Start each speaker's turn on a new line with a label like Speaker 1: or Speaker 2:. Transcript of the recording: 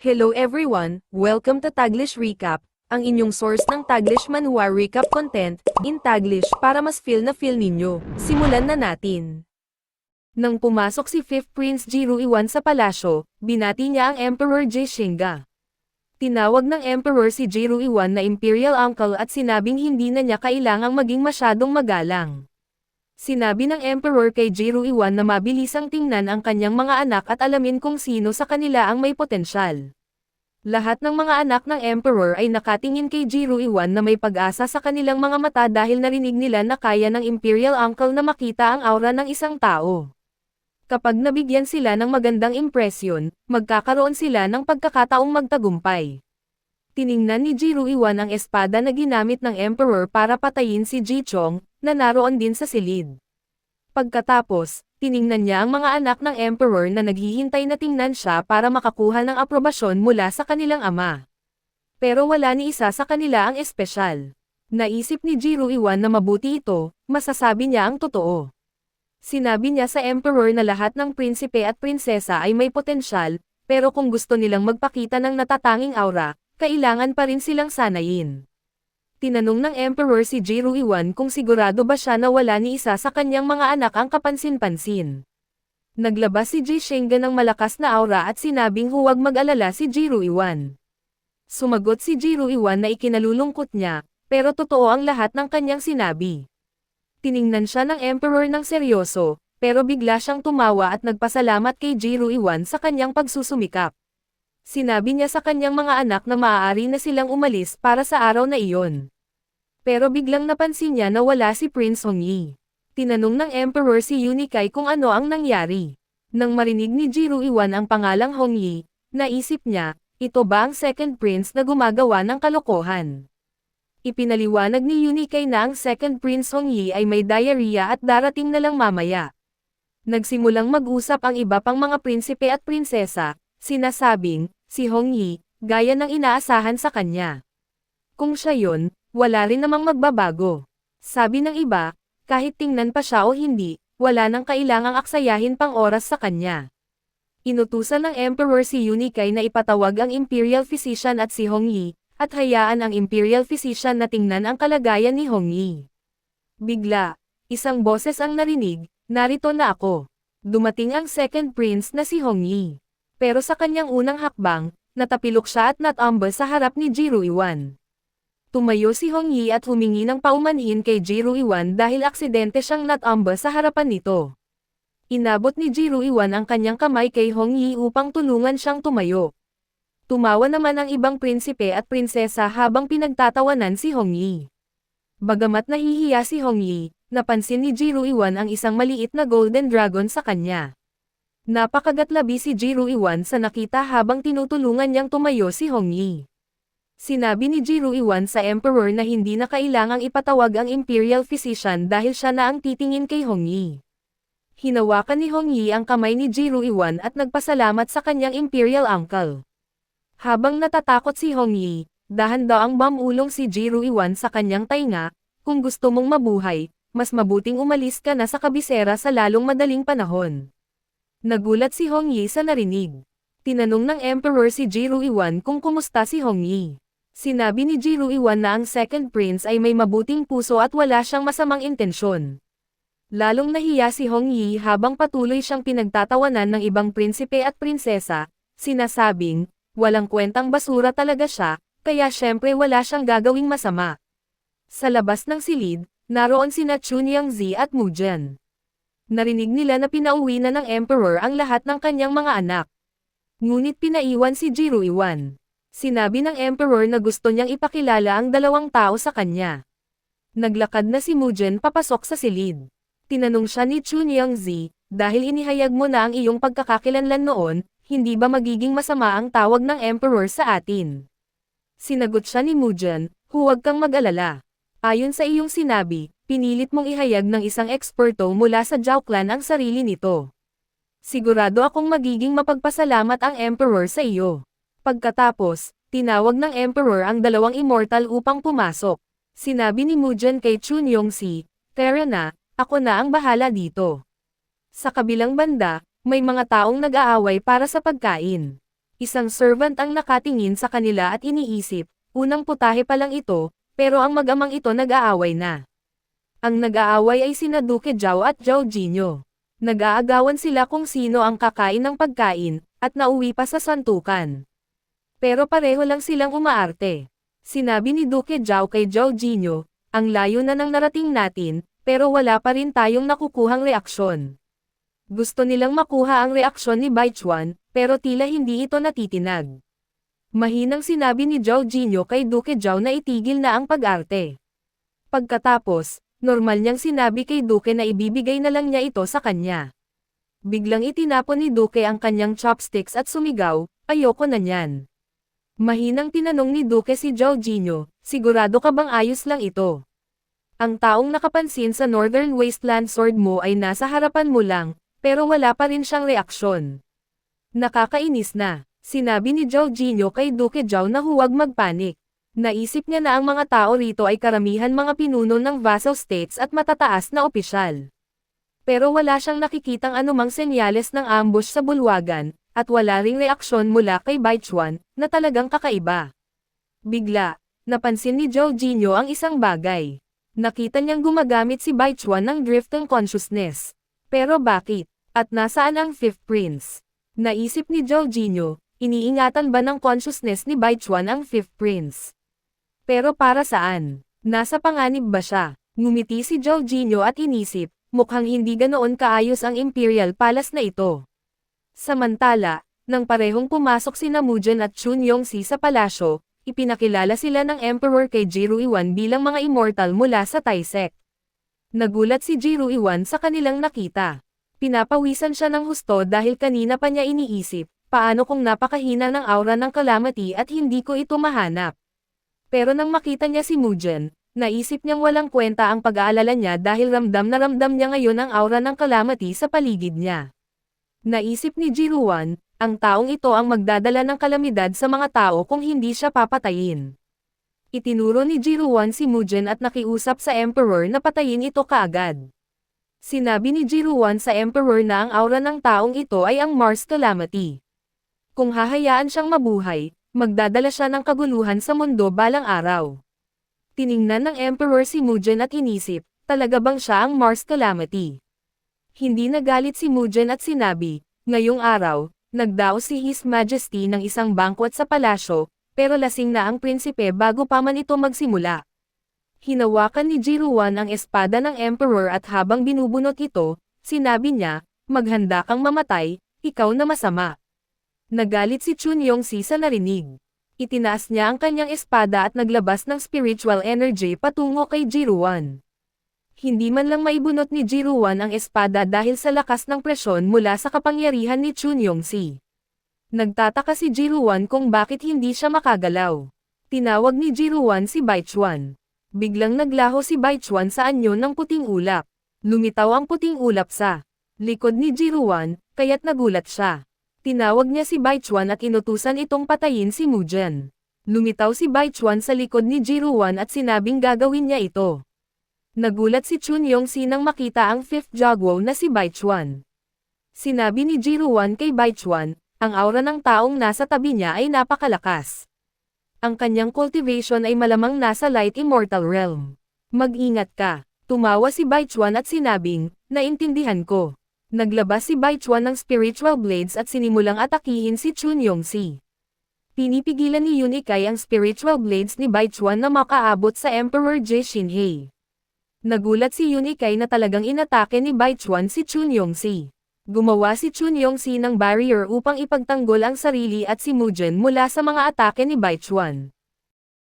Speaker 1: Hello everyone, welcome to Taglish Recap, ang inyong source ng Taglish Manhwa Recap content, in Taglish para mas feel ninyo. Simulan na natin. Nang pumasok si 5th Prince Jiruiwan sa palasyo, binati niya ang Emperor Jaeshinga. Tinawag ng Emperor si Jiruiwan na Imperial Uncle at sinabing hindi na niya kailangang maging masyadong magalang. Sinabi ng Emperor kay Jiruiwan na mabilisang tingnan ang kanyang mga anak at alamin kung sino sa kanila ang may potensyal. Lahat ng mga anak ng Emperor ay nakatingin kay Jiruiwan na may pag-asa sa kanilang mga mata dahil narinig nila na kaya ng Imperial Uncle na makita ang aura ng isang tao. Kapag nabigyan sila ng magandang impresyon, magkakaroon sila ng pagkakataong magtagumpay. Tiningnan ni Jiruiwan ang espada na ginamit ng Emperor para patayin si Jichong, na naroon din sa silid. Pagkatapos, tiningnan niya ang mga anak ng Emperor na naghihintay na tingnan siya para makakuha ng aprobasyon mula sa kanilang ama. Pero wala ni isa sa kanila ang espesyal. Naisip ni Jiruiwan na mabuti ito, masasabi niya ang totoo. Sinabi niya sa Emperor na lahat ng prinsipe at prinsesa ay may potensyal, pero kung gusto nilang magpakita ng natatanging aura, kailangan pa rin silang sanayin. Tinanong ng Emperor si Jiruiwan kung sigurado ba siya na wala ni isa sa kanyang mga anak ang kapansin-pansin. Naglabas si Jaeshinga ng malakas na aura at sinabing huwag mag-alala si Jiruiwan. Sumagot si Jiruiwan na ikinalulungkot niya, pero totoo ang lahat ng kanyang sinabi. Tiningnan siya ng Emperor ng seryoso, pero bigla siyang tumawa at nagpasalamat kay Jiruiwan sa kanyang pagsusumikap. Sinabi niya sa kanyang mga anak na maaari na silang umalis para sa araw na iyon. Pero biglang napansin niya na wala si Prince Hongyi. Tinanong ng Emperor si Unikai kung ano ang nangyari. Nang marinig ni Jiruiwan ang pangalang Hongyi, naisip niya, ito ba ang second prince na gumagawa ng kalokohan? Ipinaliwanag ni Unikai na ang second prince Hongyi ay may diarrhea at darating na lang mamaya. Nagsimulang mag-usap ang iba pang mga prinsipe at prinsesa, sinasabing, si Hongyi, gaya ng inaasahan sa kanya. Kung siya yun, wala rin namang magbabago. Sabi ng iba, kahit tingnan pa siya o hindi, wala nang kailangang aksayahin pang oras sa kanya. Inutusan ng Emperor si Unikai na ipatawag ang Imperial Physician at si Hongyi, at hayaan ang Imperial Physician na tingnan ang kalagayan ni Hongyi. Bigla, isang boses ang narinig, narito na ako. Dumating ang second prince na si Hongyi. Pero sa kanyang unang hakbang, natapilok siya at natumba sa harap ni Jiruiwan. Tumayo si Hongyi at humingi ng paumanhin kay Jiruiwan dahil aksidente siyang natumba sa harapan nito. Inabot ni Jiruiwan ang kanyang kamay kay Hongyi upang tulungan siyang tumayo. Tumawa naman ang ibang prinsipe at prinsesa habang pinagtatawanan si Hongyi. Bagamat nahihiya si Hongyi, napansin ni Jiruiwan ang isang maliit na golden dragon sa kanya. Napakagatlabi si Jiruiwan sa nakita habang tinutulungan niyang tumayo si Hongyi. Sinabi ni Jiruiwan sa Emperor na hindi na kailangang ipatawag ang Imperial Physician dahil siya na ang titingin kay Hongyi. Hinawakan ni Hongyi ang kamay ni Jiruiwan at nagpasalamat sa kanyang Imperial Uncle. Habang natatakot si Hongyi, dahan-daang bumulong si Jiruiwan sa kanyang tainga, kung gusto mong mabuhay, mas mabuting umalis ka na sa kabisera sa lalong madaling panahon. Nagulat si Hongyi sa narinig. Tinanong ng Emperor si Jiruiwan kung kumusta si Hongyi. Sinabi ni Jiruiwan na ang second prince ay may mabuting puso at wala siyang masamang intensyon. Lalong nahiya si Hongyi habang patuloy siyang pinagtatawanan ng ibang prinsipe at prinsesa, sinasabing, walang kwentang basura talaga siya, kaya syempre wala siyang gagawing masama. Sa labas ng silid, naroon sina Chunyangzi at Mujian. Narinig nila na pinauwi na ng Emperor ang lahat ng kanyang mga anak. Ngunit pinaiwan si Jiruiwan. Sinabi ng Emperor na gusto niyang ipakilala ang dalawang tao sa kanya. Naglakad na si Mujian papasok sa silid. Tinanong siya ni Chunyangzi, dahil inihayag mo na ang iyong pagkakakilanlan noon, hindi ba magiging masama ang tawag ng Emperor sa atin? Sinagot siya ni Mujian, huwag kang mag-alala. Ayon sa iyong sinabi, pinilit mong ihayag ng isang eksperto mula sa Zhao Clan ang sarili nito. Sigurado akong magiging mapagpasalamat ang Emperor sa iyo. Pagkatapos, tinawag ng Emperor ang dalawang immortal upang pumasok. Sinabi ni Mujian kay Chunyongzi, tara na, ako na ang bahala dito. Sa kabilang banda, may mga taong nag-aaway para sa pagkain. Isang servant ang nakatingin sa kanila at iniisip, unang putahe pa lang ito, pero ang mag-amang ito nag-aaway na. Ang nag-aaway ay sina Duke Zhao at Zhao Jinyo. Nag-aagawan sila kung sino ang kakain ng pagkain, at nauwi pa sa santukan. Pero pareho lang silang umaarte. Sinabi ni Duke Zhao kay Zhao Jinyo, ang layo na ng narating natin, pero wala pa rin tayong nakukuhang reaksyon. Gusto nilang makuha ang reaksyon ni Baichuan, pero tila hindi ito natitinag. Mahinang sinabi ni Zhao Jinyo kay Duke Zhao na itigil na ang pag-arte. Pagkatapos, normal niyang sinabi kay Duke na ibibigay na lang niya ito sa kanya. Biglang itinapon ni Duke ang kanyang chopsticks at sumigaw, ayoko na niyan. Mahinang tinanong ni Duke si Zhao Jinyo, sigurado ka bang ayos lang ito? Ang taong nakapansin sa Northern Wasteland sword mo ay nasa harapan mo lang, pero wala pa rin siyang reaksyon. Nakakainis na. Sinabi ni Zhao Jinyo kay Duke Zhao na huwag magpanik. Naisip niya na ang mga tao rito ay karamihan mga pinuno ng vassal states at matataas na opisyal. Pero wala siyang nakikitang anumang senyales ng ambush sa bulwagan, at wala ring reaksyon mula kay Baichuan, na talagang kakaiba. Bigla, napansin ni Zhao Jinyo ang isang bagay. Nakita niyang gumagamit si Baichuan ng drifting consciousness. Pero bakit? At nasaan ang Fifth Prince? Naisip ni Zhao Jinyo, iniingatan ba ng consciousness ni Baichuan ang Fifth Prince? Pero para saan? Nasa panganib ba siya? Ngumiti si Zhao Jinyo at inisip, mukhang hindi ganoon kaayos ang Imperial Palace na ito. Samantala, nang parehong pumasok sina Mujin at Chun Yongxi sa palasyo, ipinakilala sila ng Emperor kay Jiru Iwan bilang mga immortal mula sa Tai Sect. Nagulat si Jiru Iwan sa kanilang nakita. Pinapawisan siya ng husto dahil kanina pa niya iniisip, paano kung napakahina ng aura ng Calamity at hindi ko ito mahanap. Pero nang makita niya si Mujin, naisip niyang walang kwenta ang pag-aalala niya dahil ramdam na ramdam niya ngayon ang aura ng Calamity sa paligid niya. Naisip ni Jiruan, ang taong ito ang magdadala ng kalamidad sa mga tao kung hindi siya papatayin. Itinuro ni Jiruan si Mujin at nakiusap sa Emperor na patayin ito kaagad. Sinabi ni Jiruan sa Emperor na ang aura ng taong ito ay ang Mars Calamity. Kung hahayaan siyang mabuhay, magdadala siya ng kaguluhan sa mundo balang araw. Tiningnan ng Emperor si Mujin at inisip, talaga bang siya ang Mars Calamity? Hindi nagalit si Mujin at sinabi, ngayong araw, nagdaos si His Majesty ng isang banquet sa palasyo, pero lasing na ang prinsipe bago pa man ito magsimula. Hinawakan ni Jiruan ang espada ng Emperor at habang binubunot ito, sinabi niya, maghanda kang mamatay, ikaw na masama. Nagalit si Chun Yongxi sa narinig. Itinaas niya ang kanyang espada at naglabas ng spiritual energy patungo kay Jiruan. Hindi man lang maibunot ni Jiruan ang espada dahil sa lakas ng presyon mula sa kapangyarihan ni Chun Yongxi. Nagtataka si Jiruan kung bakit hindi siya makagalaw. Tinawag ni Jiruan si Baichuan. Biglang naglaho si Baichuan sa anyo ng puting ulap. Lumitaw ang puting ulap sa likod ni Jiruan, kaya't nagulat siya. Tinawag niya si Baichuan at inutusan itong patayin si Mujin. Lumitaw si Baichuan sa likod ni Jiruan at sinabing gagawin niya ito. Nagulat si Chun Yongxi nang makita ang Fifth Jagwo na si Baichuan. Sinabi ni Jiruan kay Baichuan, ang aura ng taong nasa tabi niya ay napakalakas. Ang kanyang cultivation ay malamang nasa Light Immortal Realm. Mag-ingat ka. Tumawa si Baichuan at sinabing, naintindihan ko. Naglabas si Baichuan ng spiritual blades at sinimulang atakihin si Chun Yongxi. Pinipigilan ni Yunikai ang spiritual blades ni Baichuan na makaabot sa Emperor Je Shinhei. Nagulat si Yunikai na talagang inatake ni Baichuan si Chun Yongxi. Gumawa si Chun Yongxi ng barrier upang ipagtanggol ang sarili at si Mujin mula sa mga atake ni Baichuan.